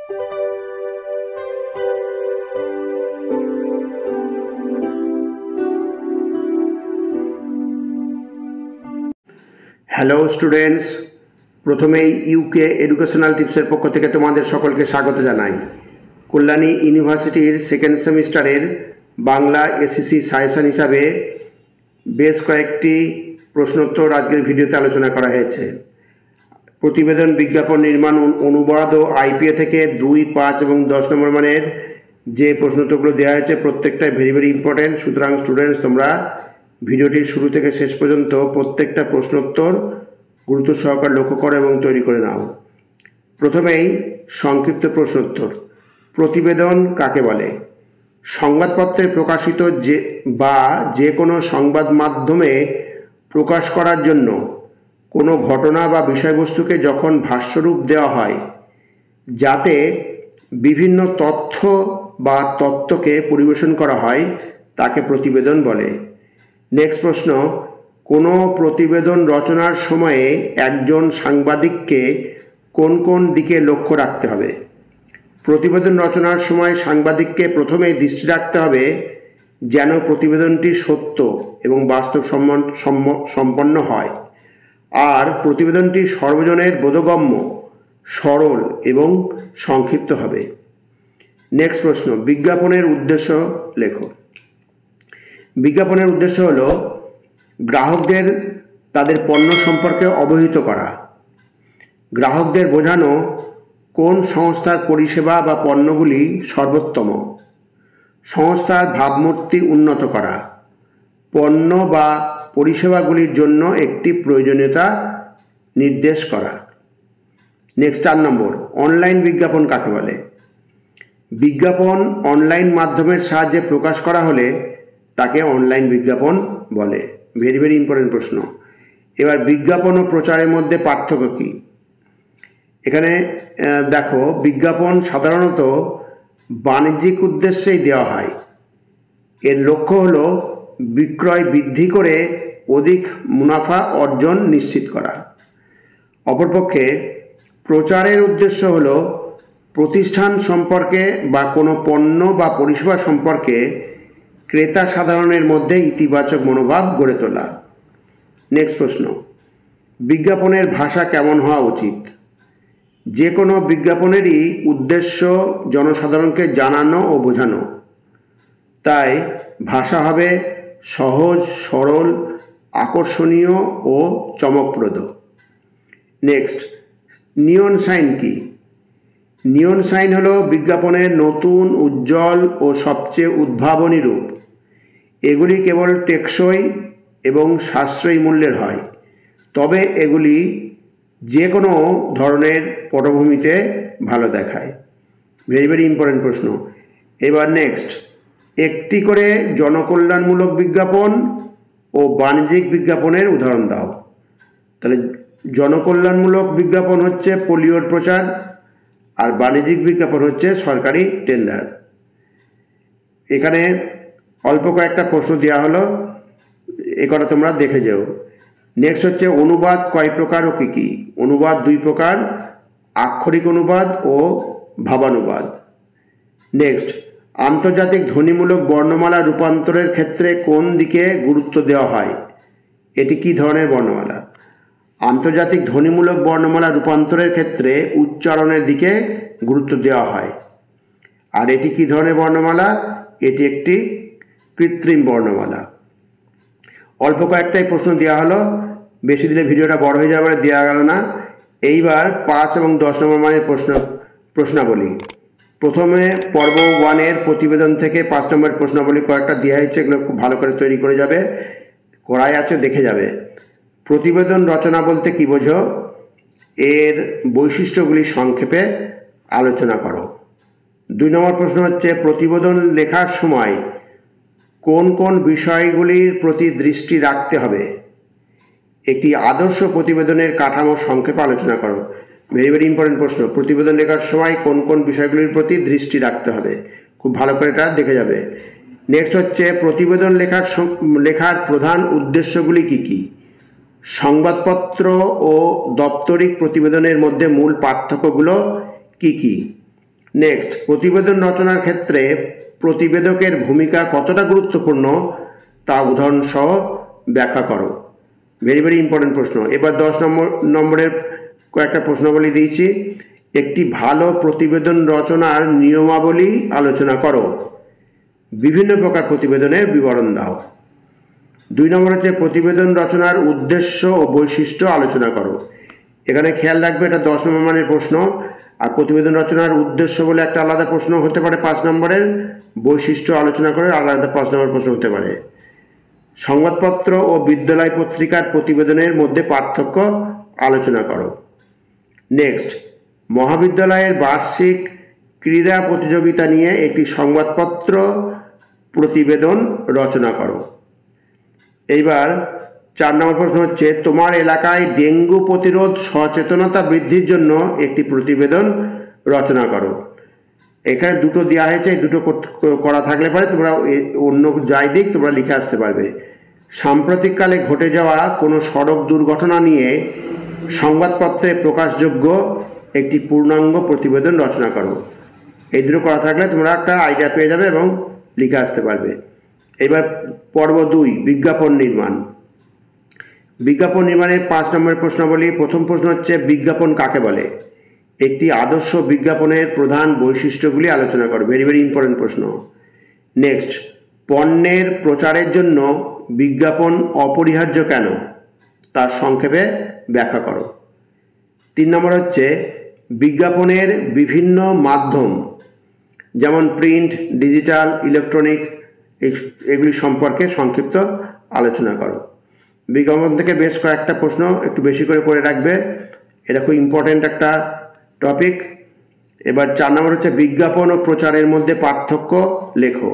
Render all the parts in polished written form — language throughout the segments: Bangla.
হ্যালো স্টুডেন্টস, প্রথমেই ইউকে এডুকেশনাল টিপসের পক্ষ থেকে তোমাদের সকলকে স্বাগত জানাই। কল্যাণী ইউনিভার্সিটির সেকেন্ড সেমিস্টারের বাংলা এসএসসি সাজেশন হিসাবে বেশ কয়েকটি প্রশ্নোত্তর আজকের ভিডিওতে আলোচনা করা হয়েছে। প্রতিবেদন, বিজ্ঞাপন নির্মাণ, অনুবাদ ও আইপিএ থেকে 2, 5 এবং 10 নম্বর মানের যে প্রশ্নোত্তরগুলো দেওয়া হয়েছে প্রত্যেকটাই ভেরি ইম্পর্টেন্ট। সুতরাং স্টুডেন্টস, তোমরা ভিডিওটির শুরু থেকে শেষ পর্যন্ত প্রত্যেকটা প্রশ্নোত্তর গুরুত্ব সহকারে লক্ষ্য করো এবং তৈরি করে নাও। প্রথমেই সংক্ষিপ্ত প্রশ্নোত্তর। প্রতিবেদন কাকে বলে? সংবাদপত্রে প্রকাশিত যে কোনো সংবাদ মাধ্যমে প্রকাশ করার জন্য কোনো ঘটনা বা বিষয়বস্তুকে যখন ভাষ্যরূপ দেওয়া হয় যাতে বিভিন্ন তথ্য বা তত্ত্বকে পরিবেশন করা হয় তাকে প্রতিবেদন বলে। নেক্সট প্রশ্ন, কোনো প্রতিবেদন রচনার সময়ে একজন সাংবাদিককে কোন কোন দিকে লক্ষ্য রাখতে হবে? প্রতিবেদন রচনার সময় সাংবাদিককে প্রথমেই দৃষ্টি রাখতে হবে যেন প্রতিবেদনটি সত্য এবং বাস্তব সম্পন্ন হয়, আর প্রতিবেদনটি সর্বজনের বোধগম্য, সরল এবং সংক্ষিপ্ত হবে। নেক্সট প্রশ্ন, বিজ্ঞাপনের উদ্দেশ্য লেখো। বিজ্ঞাপনের উদ্দেশ্য হলো গ্রাহকদের তাদের পণ্য সম্পর্কে অবহিত করা, গ্রাহকদের বোঝানো কোন সংস্থার পরিষেবা বা পণ্যগুলি সর্বোত্তম, সংস্থার ভাবমূর্তি উন্নত করা, পণ্য বা পরিষেবাগুলির জন্য একটি প্রয়োজনীয়তা নির্দেশ করা। নেক্সট 4 নম্বর, অনলাইন বিজ্ঞাপন কাকে বলে? বিজ্ঞাপন অনলাইন মাধ্যমের সাহায্যে প্রকাশ করা হলে তাকে অনলাইন বিজ্ঞাপন বলে। ভেরি ইম্পর্টেন্ট প্রশ্ন। এবার বিজ্ঞাপন ও প্রচারের মধ্যে পার্থক্য কী? এখানে দেখো, বিজ্ঞাপন সাধারণত বাণিজ্যিক উদ্দেশ্যেই দেওয়া হয়। এর লক্ষ্য হলো বিক্রয় বৃদ্ধি করে অধিক মুনাফা অর্জন নিশ্চিত করা। অপরপক্ষে প্রচারের উদ্দেশ্য হলো প্রতিষ্ঠান সম্পর্কে বা কোনো পণ্য বা পরিষেবা সম্পর্কে ক্রেতা সাধারণের মধ্যে ইতিবাচক মনোভাব গড়ে তোলা। নেক্সট প্রশ্ন, বিজ্ঞাপনের ভাষা কেমন হওয়া উচিত? যে কোনো বিজ্ঞাপনেরই উদ্দেশ্য জনসাধারণকে জানানো ও বোঝানো, তাই ভাষা হবে সহজ, সরল, আকর্ষণীয় ও চমকপ্রদ। নেক্সট, নিয়ন সাইন কি? নিয়ন সাইন হলো বিজ্ঞাপনের নতুন, উজ্জ্বল ও সবচেয়ে উদ্ভাবনী রূপ। এগুলি কেবল টেকসই এবং সাশ্রয়ী মূল্যের হয়, তবে এগুলি যে কোনো ধরনের পটভূমিতে ভালো দেখায়। ভেরি ইম্পর্টেন্ট প্রশ্ন। এবার নেক্সট, একটি করে জনকল্যাণমূলক বিজ্ঞাপন ও বাণিজ্যিক বিজ্ঞাপনের উদাহরণ দাও। তাহলে জনকল্যাণমূলক বিজ্ঞাপন হচ্ছে পোলিওর প্রচার, আর বাণিজ্যিক বিজ্ঞাপন হচ্ছে সরকারি টেন্ডার। এখানে অল্প কয়েকটা প্রশ্ন দেওয়া হলো, এ কথা তোমরা দেখে যাও। নেক্সট হচ্ছে, অনুবাদ কয় প্রকার ও কী কী? অনুবাদ 2 প্রকার, আক্ষরিক অনুবাদ ও ভাবানুবাদ। নেক্সট, আন্তর্জাতিক ধ্বনিমূলক বর্ণমালা রূপান্তরের ক্ষেত্রে কোন দিকে গুরুত্ব দেওয়া হয়? এটি কী ধরনের বর্ণমালা? আন্তর্জাতিক ধ্বনিমূলক বর্ণমালা রূপান্তরের ক্ষেত্রে উচ্চারণের দিকে গুরুত্ব দেওয়া হয়। আর এটি কী ধরনের বর্ণমালা? এটি একটি কৃত্রিম বর্ণমালা। অল্প কয়েকটাই প্রশ্ন দেওয়া হলো, বেশি দিলে ভিডিওটা বড় হয়ে যাবে, দেওয়া গেল না। এইবার 5 এবং 10 নম্বর মানের প্রশ্নাবলী। প্রথমে পর্ব 1-এর প্রতিবেদন থেকে 5 নম্বরের প্রশ্নাবলী কয়েকটা দেওয়া হয়েছে, এগুলো খুব ভালো করে তৈরি করে যাবে, করাই আছে, দেখে যাবে। প্রতিবেদন রচনা বলতে কী বোঝো? এর বৈশিষ্ট্যগুলি সংক্ষেপে আলোচনা করো। 2 নম্বর প্রশ্ন হচ্ছে, প্রতিবেদন লেখার সময় কোন কোন বিষয়গুলির প্রতি দৃষ্টি রাখতে হবে? একটি আদর্শ প্রতিবেদনের কাঠামো সংক্ষেপে আলোচনা করো। ভেরি ইম্পর্টেন্ট প্রশ্ন। প্রতিবেদন লেখার সময় কোন কোন বিষয়গুলির প্রতি দৃষ্টি রাখতে হবে, খুব ভালো করে এটা দেখে যাবে। নেক্সট হচ্ছে, প্রতিবেদন লেখার প্রধান উদ্দেশ্যগুলি কী কী? সংবাদপত্র ও দাপ্তরিক প্রতিবেদনের মধ্যে মূল পার্থক্যগুলো কী কী? নেক্সট, প্রতিবেদন রচনার ক্ষেত্রে প্রতিবেদকের ভূমিকা কতটা গুরুত্বপূর্ণ তা উদাহরণ সহ ব্যাখ্যা করো। ভেরি ভেরি ইম্পর্টেন্ট প্রশ্ন। এবার 10 নম্বরের কয়েকটা প্রশ্নাবলী দিয়েছি। একটি ভালো প্রতিবেদন রচনার নিয়মাবলী আলোচনা করো। বিভিন্ন প্রকার প্রতিবেদনের বিবরণ দাও। 2 নম্বর হচ্ছে প্রতিবেদন রচনার উদ্দেশ্য ও বৈশিষ্ট্য আলোচনা করো। এখানে খেয়াল রাখবে এটা 10 নম্বর মানের প্রশ্ন। আর প্রতিবেদন রচনার উদ্দেশ্য বলে একটা আলাদা প্রশ্ন হতে পারে 5 নম্বরের, বৈশিষ্ট্য আলোচনা করে আলাদা 5 নম্বর প্রশ্ন হতে পারে। সংবাদপত্র ও বিদ্যালয় পত্রিকার প্রতিবেদনের মধ্যে পার্থক্য আলোচনা করো। নেক্সট, মহাবিদ্যালয়ের বার্ষিক ক্রীড়া প্রতিযোগিতা নিয়ে একটি সংবাদপত্র প্রতিবেদন রচনা করো। এইবার 4 নম্বর প্রশ্ন হচ্ছে তোমার এলাকায় ডেঙ্গু প্রতিরোধ সচেতনতা বৃদ্ধির জন্য একটি প্রতিবেদন রচনা করো। এখানে দুটো দেওয়া হয়েছে, এই দুটো করা থাকলে পরে তোমরা অন্য যাই দিক তোমরা লিখে আসতে পারবে। সাম্প্রতিককালে ঘটে যাওয়া কোনো সড়ক দুর্ঘটনা নিয়ে সংবাদপত্রে প্রকাশযোগ্য একটি পূর্ণাঙ্গ প্রতিবেদন রচনা করো। এই দুটো করা থাকলে তোমরা একটা আইডিয়া পেয়ে যাবে এবং লিখে আসতে পারবে। এবার পর্ব 2, বিজ্ঞাপন নির্মাণ। বিজ্ঞাপন নির্মাণের 5 নম্বরের প্রশ্নাবলী। প্রথম প্রশ্ন হচ্ছে বিজ্ঞাপন কাকে বলে? একটি আদর্শ বিজ্ঞাপনের প্রধান বৈশিষ্ট্যগুলি আলোচনা করো। ভেরি ভেরি ইম্পর্টেন্ট প্রশ্ন। নেক্সট, পণ্যের প্রচারের জন্য বিজ্ঞাপন অপরিহার্য কেন তার সংক্ষেপে ব্যাখ্যা করো। 3 নম্বর হচ্ছে বিজ্ঞাপনের বিভিন্ন মাধ্যম যেমন প্রিন্ট, ডিজিটাল, ইলেকট্রনিক এগুলি সম্পর্কে সংক্ষিপ্ত আলোচনা করো। বিজ্ঞাপন থেকে বেশ কয়েকটা প্রশ্ন একটু বেশি করে রাখবে, এটা খুব ইম্পর্টেন্ট একটা টপিক। এবার 4 নম্বর হচ্ছে বিজ্ঞাপন ও প্রচারের মধ্যে পার্থক্য লেখো।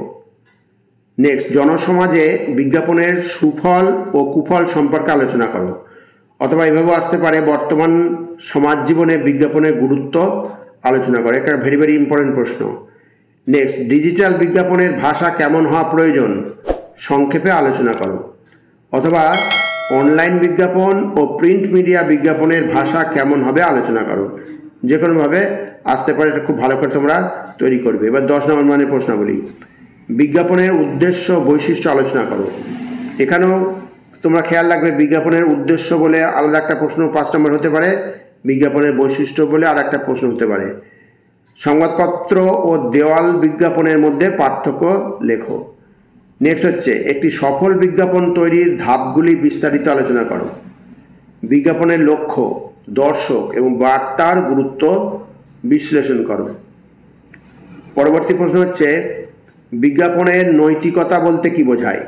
নেক্সট, জনসমাজে বিজ্ঞাপনের সুফল ও কুফল সম্পর্কে আলোচনা করো। অথবা এভাবেও আসতে পারে বর্তমান সমাজ জীবনে বিজ্ঞাপনের গুরুত্ব আলোচনা করো। এটা ভেরি ভেরি ইম্পর্টেন্ট প্রশ্ন। নেক্সট, ডিজিটাল বিজ্ঞাপনের ভাষা কেমন হওয়া প্রয়োজন সংক্ষেপে আলোচনা করো। অথবা অনলাইন বিজ্ঞাপন ও প্রিন্ট মিডিয়া বিজ্ঞাপনের ভাষা কেমন হবে আলোচনা করো। যে কোনোভাবে আসতে পারে, এটা খুব ভালো করে তোমরা তৈরি করবে। এবার 10 নম্বর মানের প্রশ্নাবলী। বিজ্ঞাপনের উদ্দেশ্য বৈশিষ্ট্য আলোচনা করো। এখানেও তোমরা খেয়াল রাখবে বিজ্ঞাপনের উদ্দেশ্য বলে আলাদা একটা প্রশ্ন 5 নম্বর হতে পারে, বিজ্ঞাপনের বৈশিষ্ট্য বলে আর একটা প্রশ্ন হতে পারে। সংবাদপত্র ও দেওয়াল বিজ্ঞাপনের মধ্যে পার্থক্য লেখো। নেক্সট হচ্ছে একটি সফল বিজ্ঞাপন তৈরির ধাপগুলি বিস্তারিত আলোচনা করো। বিজ্ঞাপনের লক্ষ্য, দর্শক এবং বার্তার গুরুত্ব বিশ্লেষণ করো। পরবর্তী প্রশ্ন হচ্ছে বিজ্ঞাপনের নৈতিকতা বলতে কি বোঝায়?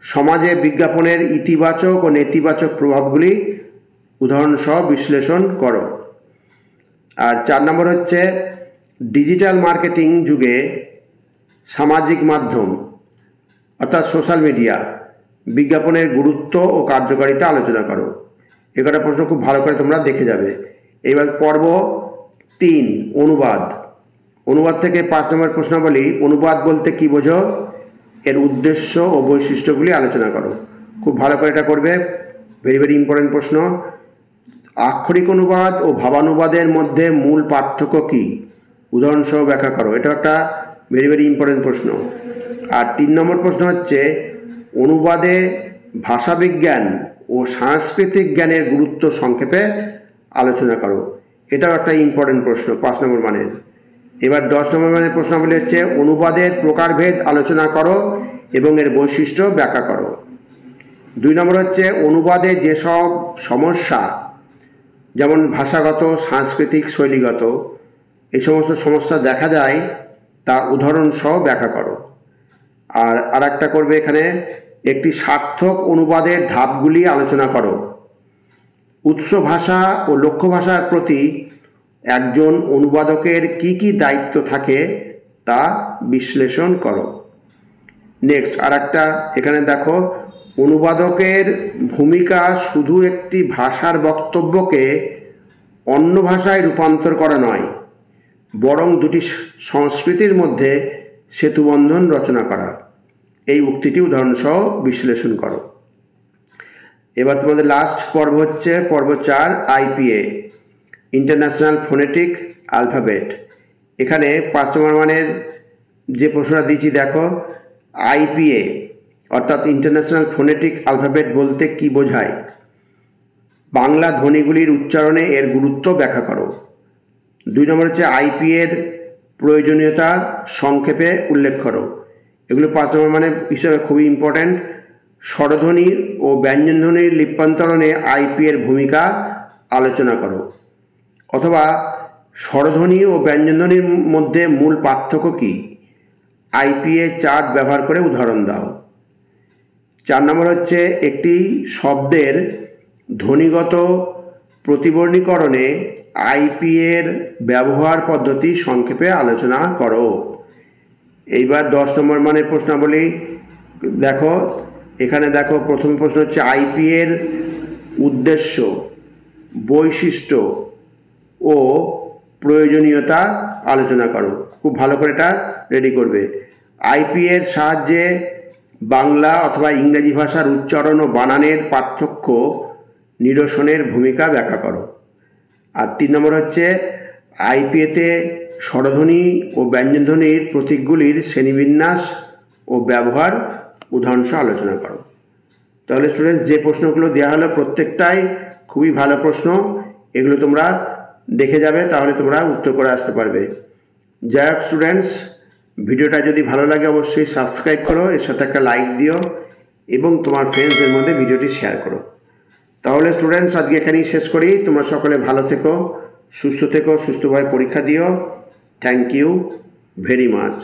সমাজে বিজ্ঞাপনের ইতিবাচক ও নেতিবাচক প্রভাবগুলি উদাহরণসহ বিশ্লেষণ করো। আর 4 নম্বর হচ্ছে ডিজিটাল মার্কেটিং যুগে সামাজিক মাধ্যম অর্থাৎ সোশ্যাল মিডিয়া বিজ্ঞাপনের গুরুত্ব ও কার্যকারিতা আলোচনা করো। এগারোটা প্রশ্ন খুব ভালো করে তোমরা দেখে যাবে। এবার পর্ব 3, অনুবাদ। অনুবাদ থেকে 5 নম্বর প্রশ্নাবলী। অনুবাদ বলতে কি বোঝো, এর উদ্দেশ্য ও বৈশিষ্ট্যগুলি আলোচনা করো। খুব ভালো করে এটা করবে, ভেরি ভেরি ইম্পর্টেন্ট প্রশ্ন। আক্ষরিক অনুবাদ ও ভাবানুবাদের মধ্যে মূল পার্থক্য কী উদাহরণসহ ব্যাখ্যা করো। এটা একটা ভেরি ভেরি ইম্পর্টেন্ট প্রশ্ন। আর 3 নম্বর প্রশ্ন হচ্ছে অনুবাদে ভাষাবিজ্ঞান ও সাংস্কৃতিক জ্ঞানের গুরুত্ব সংক্ষেপে আলোচনা করো। এটাও একটা ইম্পর্টেন্ট প্রশ্ন 5 নম্বর মানের। এবার 10 নম্বর মানের প্রশ্নাবলী হচ্ছে অনুবাদের প্রকারভেদ আলোচনা করো এবং এর বৈশিষ্ট্য ব্যাখ্যা করো। 2 নম্বর হচ্ছে অনুবাদে যেসব সমস্যা যেমন ভাষাগত, সাংস্কৃতিক, শৈলীগত এই সমস্ত সমস্যা দেখা যায় তা উদাহরণসহ ব্যাখ্যা করো। আর একটা করবে এখানে একটি সার্থক অনুবাদের ধাপগুলি আলোচনা করো। উৎস ভাষা ও লক্ষ্য ভাষার প্রতি একজন অনুবাদকের কি কি দায়িত্ব থাকে তা বিশ্লেষণ করো। নেক্সট আর একটা এখানে দেখো অনুবাদকের ভূমিকা শুধু একটি ভাষার বক্তব্যকে অন্য ভাষায় রূপান্তর করা নয়, বরং দুটি সংস্কৃতির মধ্যে সেতুবন্ধন রচনা করা। এই উক্তিটি উদাহরণসহ বিশ্লেষণ করো। এবার তোমাদের লাস্ট পর্ব হচ্ছে পর্ব 4, IPA, ইন্টারন্যাশনাল ফোনেটিক অ্যালফাবেট। এখানে 5 নম্বর মানের যে প্রশ্নটা দিয়েছি দেখো, আইপিএ অর্থাৎ ইন্টারন্যাশনাল ফোনেটিক অ্যালফাবেট বলতে কি বোঝায়? বাংলা ধ্বনিগুলির উচ্চারণে এর গুরুত্ব ব্যাখ্যা করো। 2 নম্বর হচ্ছে আইপিএর প্রয়োজনীয়তা সংক্ষেপে উল্লেখ করো। এগুলো 5 নম্বর মানের হিসাবে খুবই ইম্পর্ট্যান্ট। স্বরধ্বনি ও ব্যঞ্জনধ্বনির লিপ্যান্তরণে আইপিএর ভূমিকা আলোচনা করো। অথবা স্বরধ্বনি ও ব্যঞ্জনধ্বনির মধ্যে মূল পার্থক্য কী? আইপিএ চার্ট ব্যবহার করে উদাহরণ দাও। 4 নম্বর হচ্ছে একটি শব্দের ধ্বনিগত প্রতিবর্ণীকরণে আইপিএর ব্যবহার পদ্ধতি সংক্ষেপে আলোচনা করো। এইবার 10 নম্বর মানের প্রশ্নাবলী দেখো। এখানে দেখো, প্রথম প্রশ্ন হচ্ছে আইপিএর উদ্দেশ্য, বৈশিষ্ট্য ও প্রয়োজনীয়তা আলোচনা করো। খুব ভালো করে এটা রেডি করবে। আইপিএর সাহায্যে বাংলা অথবা ইংরেজি ভাষার উচ্চারণ ও বানানের পার্থক্য নিরসনের ভূমিকা ব্যাখ্যা করো। আর 3 নম্বর হচ্ছে আইপিএতে স্বরধ্বনি ও ব্যঞ্জনধ্বনির প্রতীকগুলির শ্রেণীবিন্যাস ও ব্যবহার উদাহরণসহ আলোচনা করো। তাহলে স্টুডেন্টস, যে প্রশ্নগুলো দেওয়া হলো প্রত্যেকটাই খুবই ভালো প্রশ্ন। এগুলো তোমরা দেখে যাবে, তাহলে তোমরা উত্তর করে আসতে পারবে। যাই হোক স্টুডেন্টস, ভিডিওটা যদি ভালো লাগে অবশ্যই সাবস্ক্রাইব করো, এর সাথে একটা লাইক দিও এবং তোমার ফ্রেন্ডসদের মধ্যে ভিডিওটি শেয়ার করো। তাহলে স্টুডেন্টস, আজকে এখানেই শেষ করি। তোমরা সকলে ভালো থেকো, সুস্থ থেকো, সুস্থভাবে পরীক্ষা দিও। Thank you very much.